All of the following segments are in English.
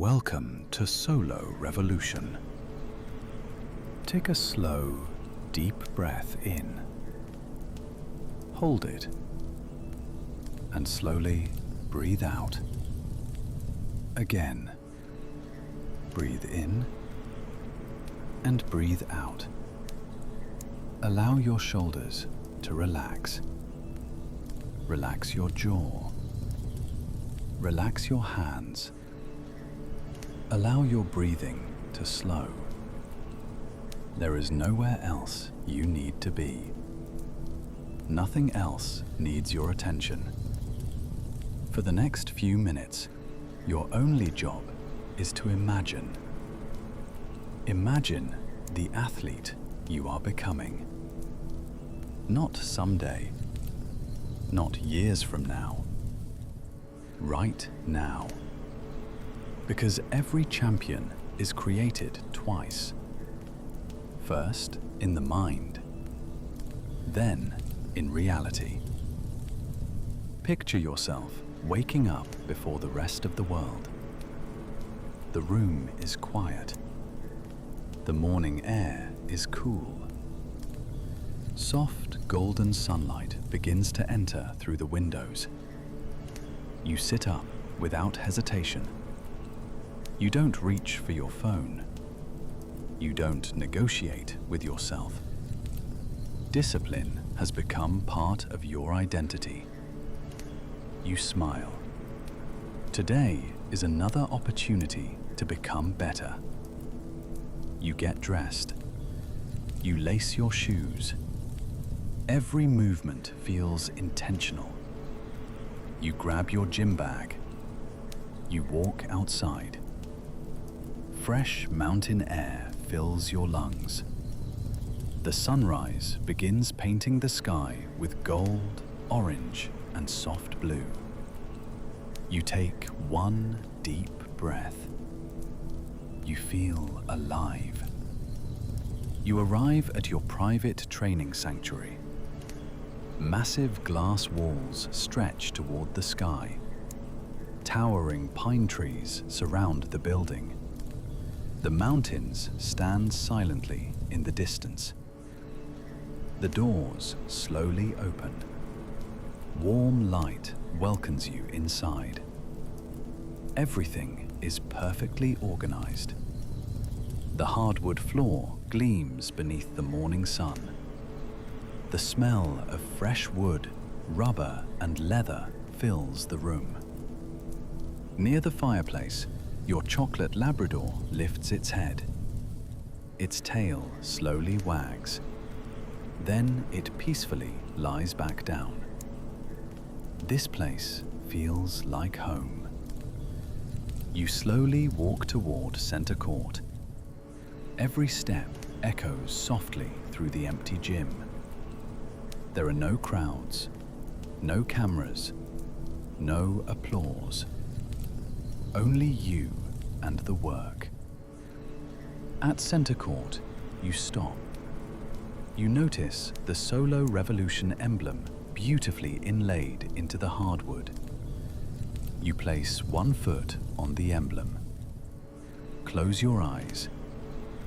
Welcome to Solo Revolution. Take a slow, deep breath in. Hold it. And slowly breathe out. Again. Breathe in and breathe out. Allow your shoulders to relax. Relax your jaw. Relax your hands. Allow your breathing to slow. There is nowhere else you need to be. Nothing else needs your attention. For the next few minutes, your only job is to imagine. Imagine the athlete you are becoming. Not someday, not years from now, right now. Because every champion is created twice. First in the mind, then in reality. Picture yourself waking up before the rest of the world. The room is quiet. The morning air is cool. Soft golden sunlight begins to enter through the windows. You sit up without hesitation. You don't reach for your phone. You don't negotiate with yourself. Discipline has become part of your identity. You smile. Today is another opportunity to become better. You get dressed. You lace your shoes. Every movement feels intentional. You grab your gym bag. You walk outside. Fresh mountain air fills your lungs. The sunrise begins painting the sky with gold, orange, and soft blue. You take one deep breath. You feel alive. You arrive at your private training sanctuary. Massive glass walls stretch toward the sky. Towering pine trees surround the building. The mountains stand silently in the distance. The doors slowly open. Warm light welcomes you inside. Everything is perfectly organized. The hardwood floor gleams beneath the morning sun. The smell of fresh wood, rubber, and leather fills the room. Near the fireplace, your chocolate Labrador lifts its head. Its tail slowly wags. Then it peacefully lies back down. This place feels like home. You slowly walk toward center court. Every step echoes softly through the empty gym. There are no crowds, no cameras, no applause. Only you and the work. At center court, you stop. You notice the Solo Revolution emblem beautifully inlaid into the hardwood. You place one foot on the emblem. Close your eyes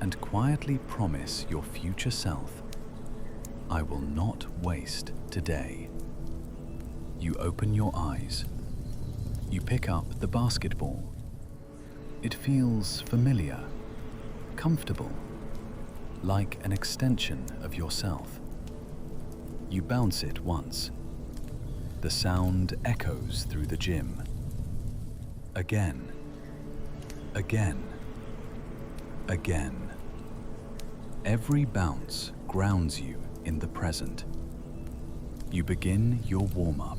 and quietly promise your future self, I will not waste today. You open your eyes. You pick up the basketball. It feels familiar, comfortable, like an extension of yourself. You bounce it once. The sound echoes through the gym. Again, again, again. Every bounce grounds you in the present. You begin your warm-up.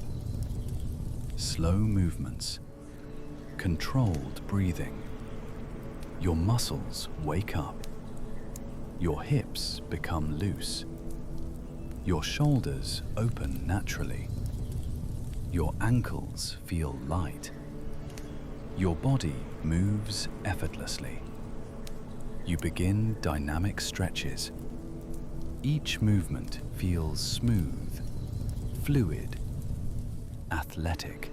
Slow movements, controlled breathing. Your muscles wake up. Your hips become loose. Your shoulders open naturally. Your ankles feel light. Your body moves effortlessly. You begin dynamic stretches. Each movement feels smooth, fluid, athletic.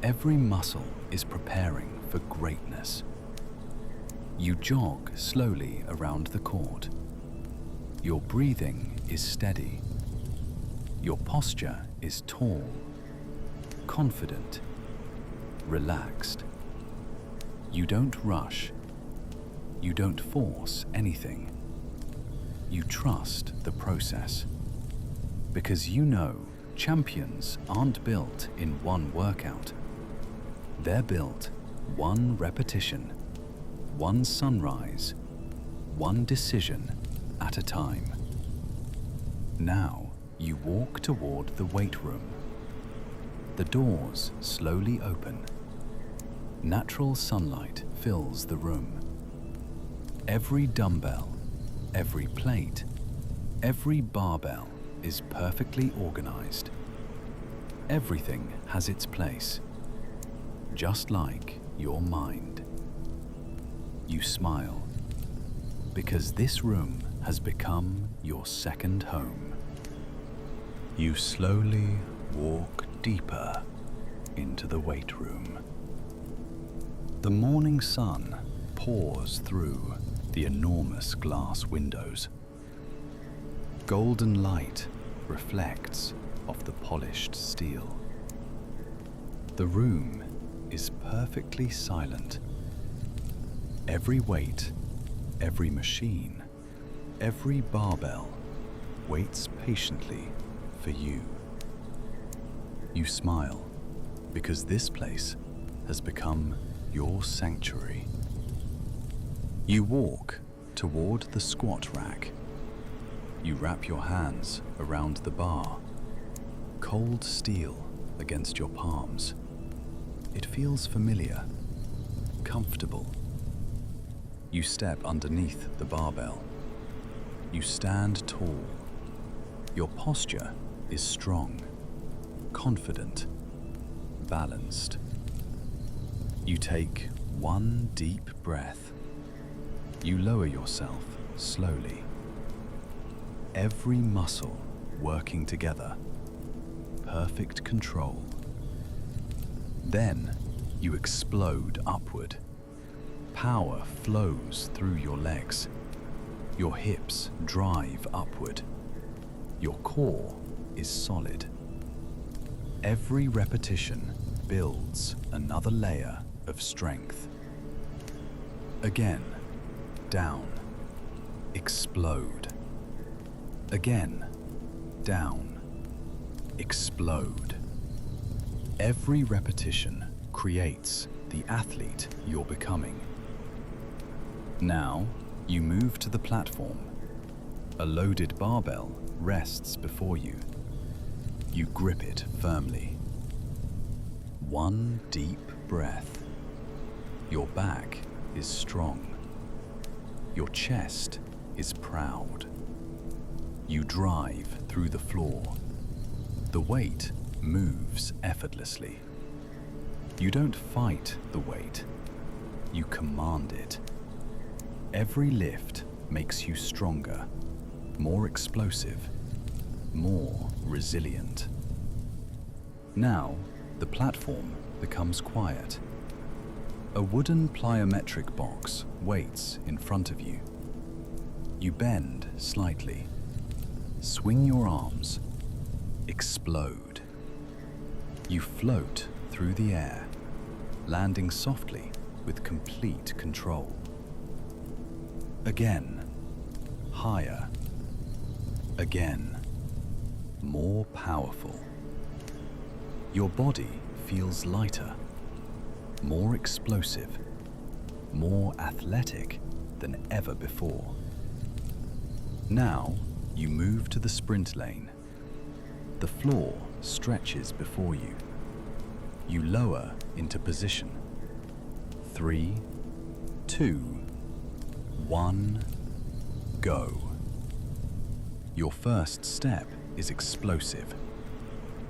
Every muscle is preparing for greatness. You jog slowly around the court. Your breathing is steady. Your posture is tall, confident, relaxed. You don't rush. You don't force anything. You trust the process. Because you know champions aren't built in one workout. They're built one repetition, one sunrise, one decision at a time. Now you walk toward the weight room. The doors slowly open. Natural sunlight fills the room. Every dumbbell, every plate, every barbell is perfectly organized. Everything has its place, just like your mind. You smile, because this room has become your second home. You slowly walk deeper into the weight room. The morning sun pours through the enormous glass windows. Golden light reflects off the polished steel. The room is perfectly silent. Every weight, every machine, every barbell waits patiently for you. You smile because this place has become your sanctuary. You walk toward the squat rack. You wrap your hands around the bar. Cold steel against your palms. It feels familiar, comfortable. You step underneath the barbell. You stand tall. Your posture is strong, confident, balanced. You take one deep breath. You lower yourself slowly. Every muscle working together. Perfect control. Then you explode upward. Power flows through your legs. Your hips drive upward. Your core is solid. Every repetition builds another layer of strength. Again, down, explode. Again, down, explode. Every repetition creates the athlete you're becoming. Now, you move to the platform. A loaded barbell rests before you. You grip it firmly. One deep breath. Your back is strong. Your chest is proud. You drive through the floor. The weight moves effortlessly. You don't fight the weight. You command it. Every lift makes you stronger, more explosive, more resilient. Now, the platform becomes quiet. A wooden plyometric box waits in front of you. You bend slightly. Swing your arms. Explode. You float through the air, landing softly with complete control. Again, higher. Again, more powerful. Your body feels lighter, more explosive, more athletic than ever before. Now, you move to the sprint lane. The floor stretches before you. You lower into position. 3, 2, 1, go. Your first step is explosive.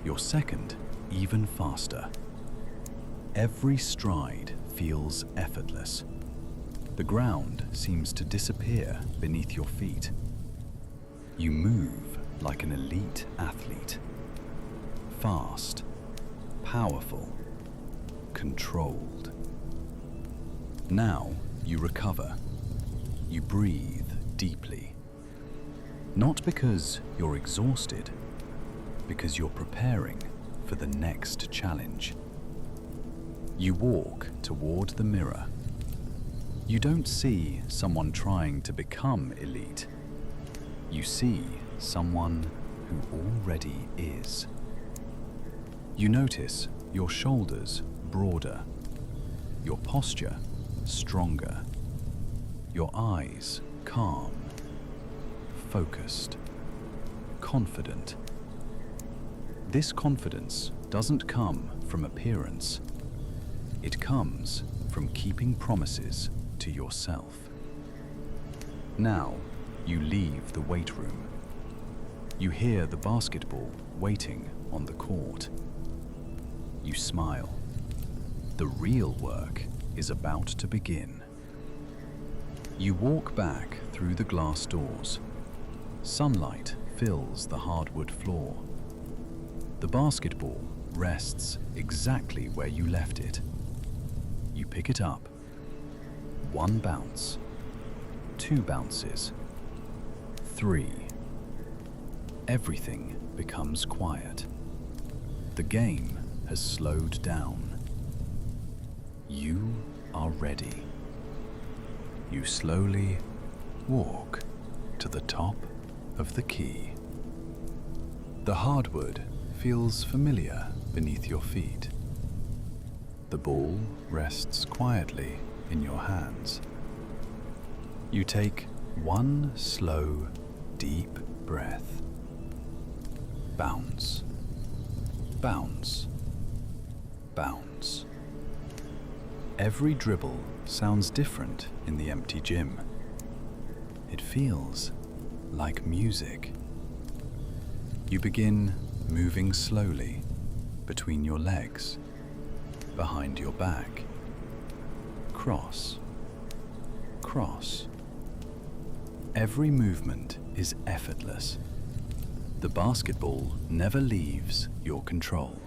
Your second, even faster. Every stride feels effortless. The ground seems to disappear beneath your feet. You move like an elite athlete. Fast, powerful, controlled. Now you recover. You breathe deeply. Not because you're exhausted, because you're preparing for the next challenge. You walk toward the mirror. You don't see someone trying to become elite. You see someone who already is. You notice your shoulders broader, your posture stronger, your eyes calm, focused, confident. This confidence doesn't come from appearance. It comes from keeping promises to yourself. Now you leave the weight room. You hear the basketball waiting on the court. You smile. The real work is about to begin. You walk back through the glass doors. Sunlight fills the hardwood floor. The basketball rests exactly where you left it. You pick it up. 1 bounce, 2 bounces, 3. Everything becomes quiet. The game has slowed down. You are ready. You slowly walk to the top of the key. The hardwood feels familiar beneath your feet. The ball rests quietly in your hands. You take 1 slow, deep breath. Bounce, bounce, bounce. Every dribble sounds different in the empty gym. It feels like music. You begin moving slowly between your legs, behind your back. Cross, cross. Every movement is effortless. The basketball never leaves your control.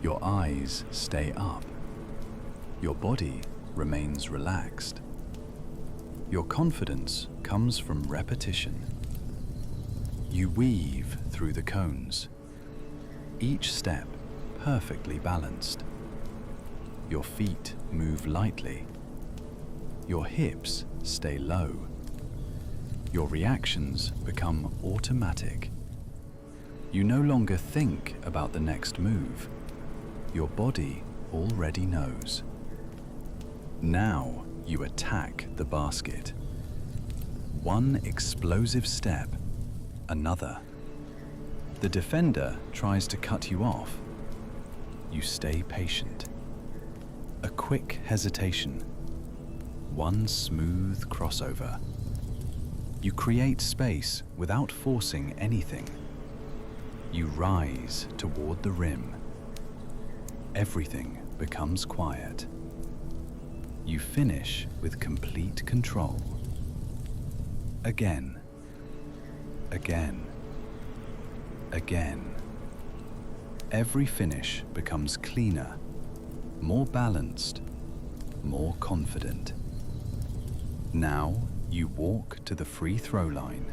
Your eyes stay up. Your body remains relaxed. Your confidence comes from repetition. You weave through the cones, each step perfectly balanced. Your feet move lightly. Your hips stay low. Your reactions become automatic. You no longer think about the next move. Your body already knows. Now you attack the basket. 1 explosive step, another. The defender tries to cut you off. You stay patient. A quick hesitation. 1 smooth crossover. You create space without forcing anything. You rise toward the rim. Everything becomes quiet. You finish with complete control. Again, again, again. Every finish becomes cleaner, more balanced, more confident. Now you walk to the free throw line.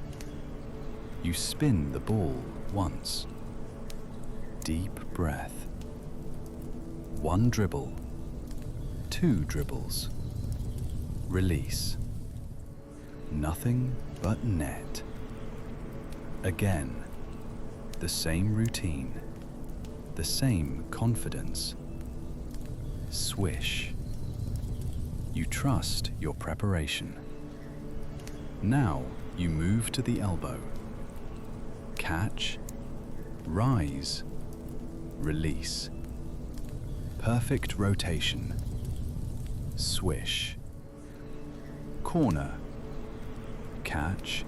You spin the ball once. Deep breath. 1 dribble, 2 dribbles. Release. Nothing but net. Again, the same routine, the same confidence. Swish. You trust your preparation. Now you move to the elbow. Catch, rise, release. Perfect rotation. Swish. Corner. Catch,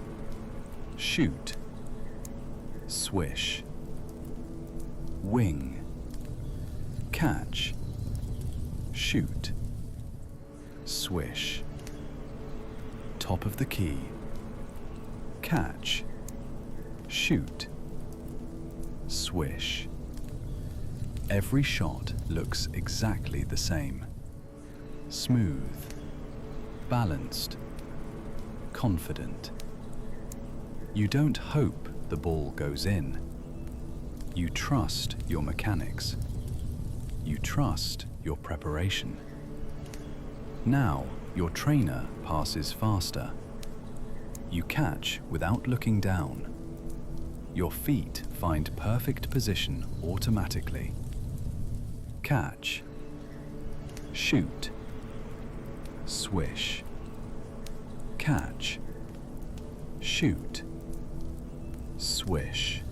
shoot. Swish. Wing. Catch, shoot. Swish. Top of the key. Catch, shoot. Swish. Every shot looks exactly the same. smooth, balanced, confident. You don't hope the ball goes in. You trust your mechanics. You trust your preparation. Now your trainer passes faster. You catch without looking down. Your feet find perfect position automatically. Catch, shoot, swish, catch, shoot, swish.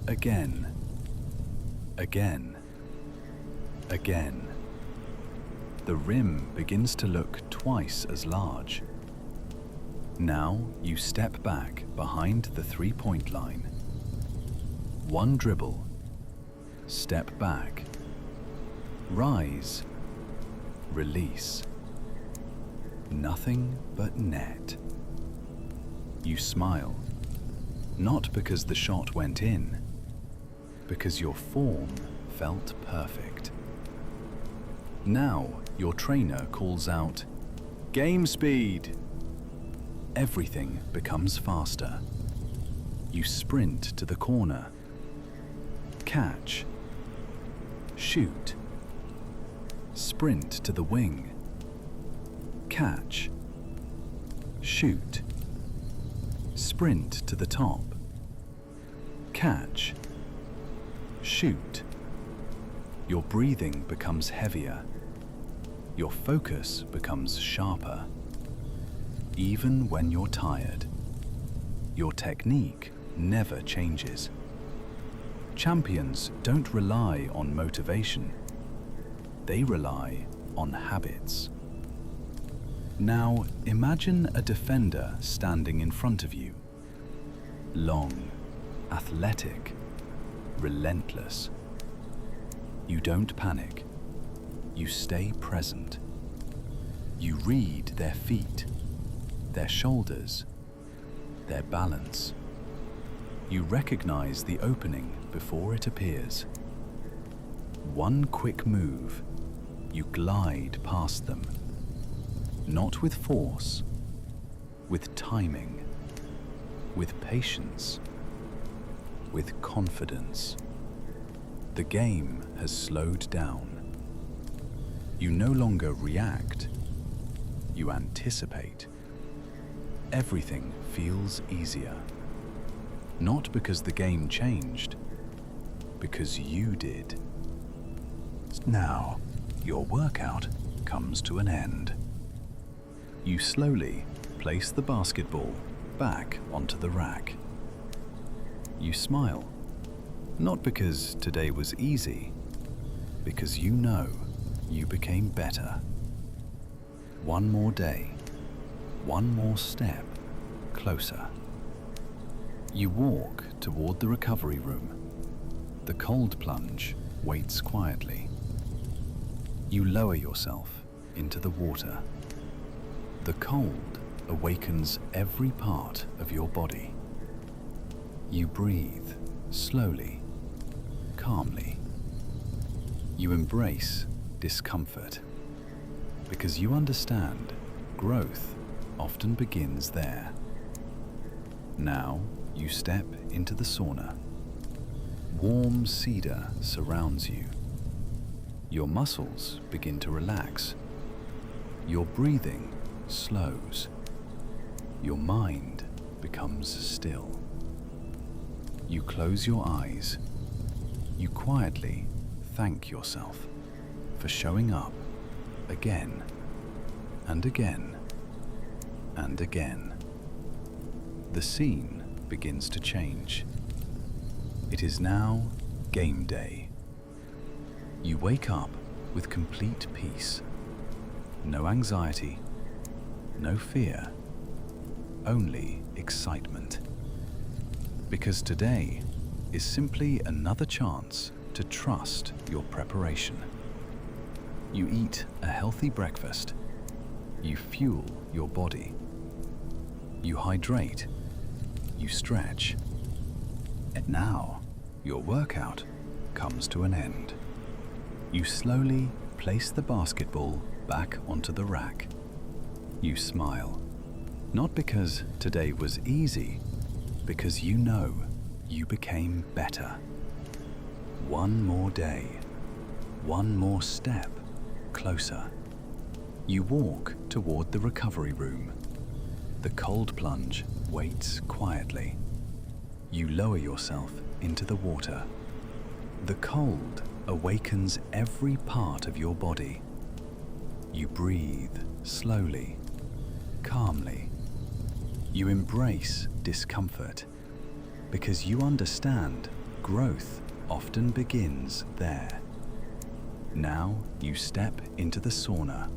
Again, again, again. The rim begins to look twice as large. Now you step back behind the three-point line. One dribble, step back, rise, release. Nothing but net. You smile, not because the shot went in, because your form felt perfect. Now your trainer calls out, "Game speed!" Everything becomes faster. You sprint to the corner, catch, shoot, sprint to the wing, catch, shoot, sprint to the top, catch, shoot. Your breathing becomes heavier. Your focus becomes sharper. Even when you're tired, your technique never changes. Champions don't rely on motivation. They rely on habits. Now imagine a defender standing in front of you. Long, athletic, relentless. You don't panic. You stay present. You read their feet, their shoulders, their balance. You recognize the opening before it appears. One quick move, you glide past them. Not with force, with timing, with patience, with confidence. The game has slowed down. You no longer react, you anticipate. Everything feels easier. Not because the game changed, because you did. Now, your workout comes to an end. You slowly place the basketball back onto the rack. You smile, not because today was easy, because you know you became better. One more day, one more step closer. You walk toward the recovery room. The cold plunge waits quietly. You lower yourself into the water. The cold awakens every part of your body. You breathe slowly, calmly. You embrace discomfort because you understand growth often begins there. Now you step into the sauna. Warm cedar surrounds you. Your muscles begin to relax. Your breathing slows. Your mind becomes still. You close your eyes. You quietly thank yourself for showing up again and again and again. The scene begins to change. It is now game day. You wake up with complete peace. No anxiety, no fear, only excitement. Because today is simply another chance to trust your preparation. You eat a healthy breakfast. You fuel your body. You hydrate. You stretch. And now, your workout comes to an end. You slowly place the basketball back onto the rack. You smile, not because today was easy, because you know you became better. One more day, one more step closer. You walk toward the recovery room. The cold plunge waits quietly. You lower yourself into the water. The cold awakens every part of your body. You breathe slowly, calmly. You embrace discomfort because you understand growth often begins there. Now you step into the sauna.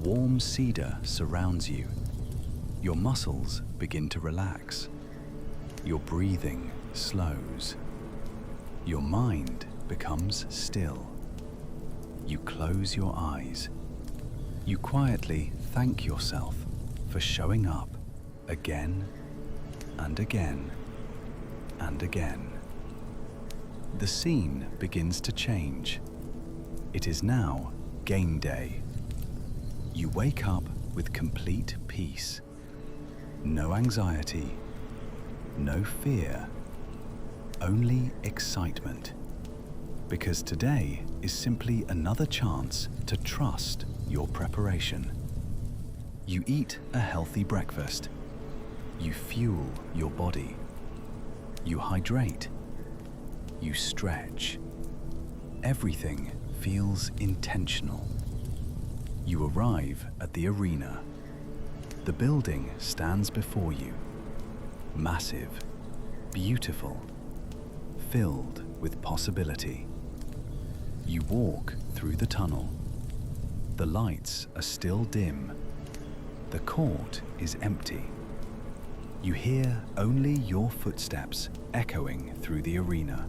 Warm cedar surrounds you. Your muscles begin to relax. Your breathing slows. Your mind becomes still. You close your eyes. You quietly thank yourself for showing up again and again and again. The scene begins to change. It is now game day. You wake up with complete peace. No anxiety, no fear, only excitement. Because today is simply another chance to trust your preparation. You eat a healthy breakfast. You fuel your body. You hydrate. You stretch. Everything feels intentional. You arrive at the arena. The building stands before you. Massive, beautiful, filled with possibility. You walk through the tunnel. The lights are still dim. The court is empty. You hear only your footsteps echoing through the arena.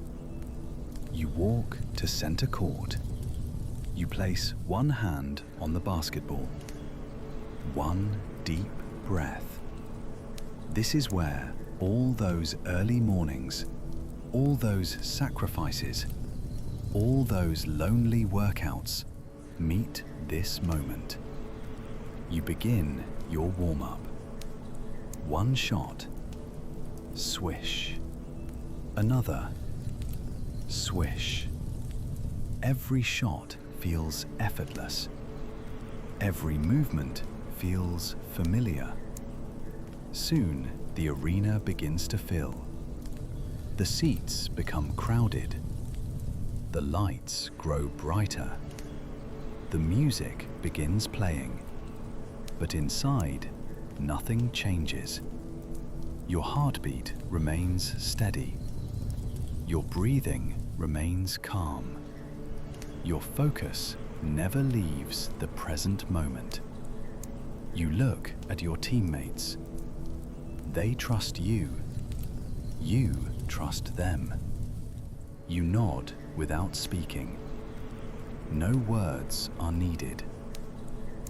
You walk to center court. You place one hand on the basketball. One deep breath. This is where all those early mornings, all those sacrifices, all those lonely workouts meet this moment. You begin your warm-up. One shot, swish. Another, swish. Every shot feels effortless. Every movement feels familiar. Soon, the arena begins to fill. The seats become crowded. The lights grow brighter. The music begins playing. But inside, nothing changes. Your heartbeat remains steady. Your breathing remains calm. Your focus never leaves the present moment. You look at your teammates. They trust you. You trust them. You nod without speaking. No words are needed.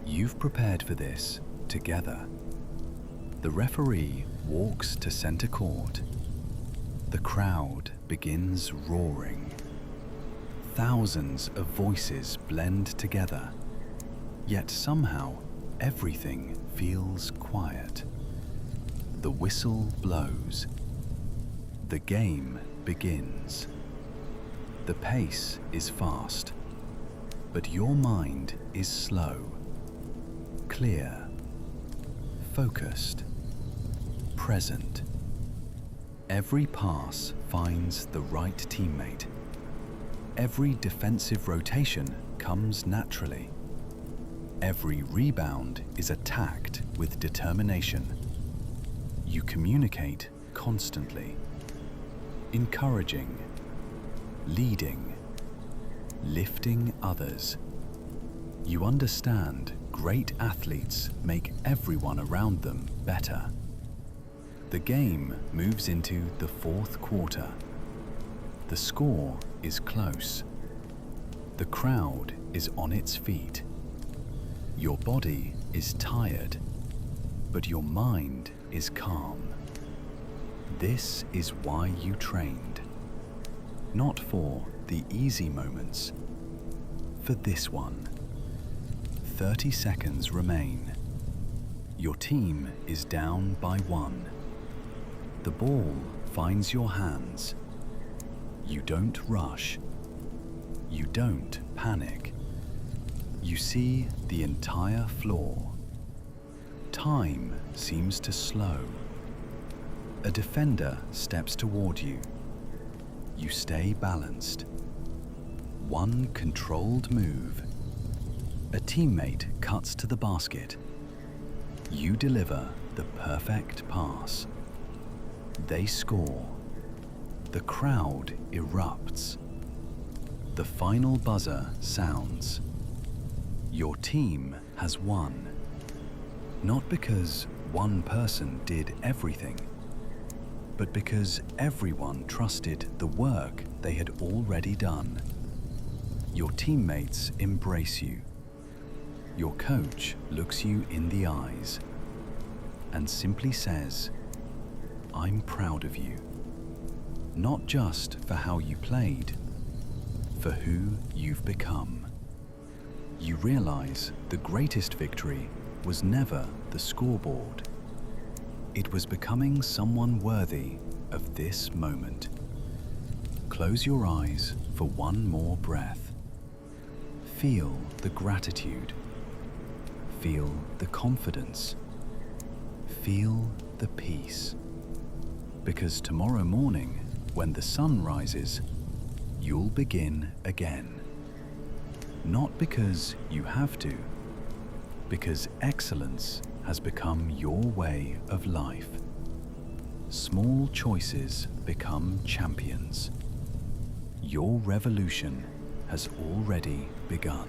You've prepared for this together. The referee walks to center court. The crowd begins roaring. Thousands of voices blend together, yet somehow everything feels quiet. The whistle blows. The game begins. The pace is fast, but your mind is slow, clear, focused, present. Every pass finds the right teammate. Every defensive rotation comes naturally. Every rebound is attacked with determination. You communicate constantly, encouraging, leading, lifting others. You understand great athletes make everyone around them better. The game moves into the fourth quarter. The score is close. The crowd is on its feet. Your body is tired, but your mind is calm. This is why you trained. Not for the easy moments, for this one. 30 seconds remain. Your team is down by 1. The ball finds your hands. You don't rush. You don't panic. You see the entire floor. Time seems to slow. A defender steps toward you. You stay balanced. One controlled move. A teammate cuts to the basket. You deliver the perfect pass. They score. The crowd erupts. The final buzzer sounds. Your team has won. Not because one person did everything, but because everyone trusted the work they had already done. Your teammates embrace you. Your coach looks you in the eyes and simply says, "I'm proud of you." Not just for how you played, for who you've become. You realize the greatest victory was never the scoreboard. It was becoming someone worthy of this moment. Close your eyes for one more breath. Feel the gratitude. Feel the confidence. Feel the peace. Because tomorrow morning, when the sun rises, you'll begin again. Not because you have to, because excellence has become your way of life. Small choices become champions. Your revolution has already begun.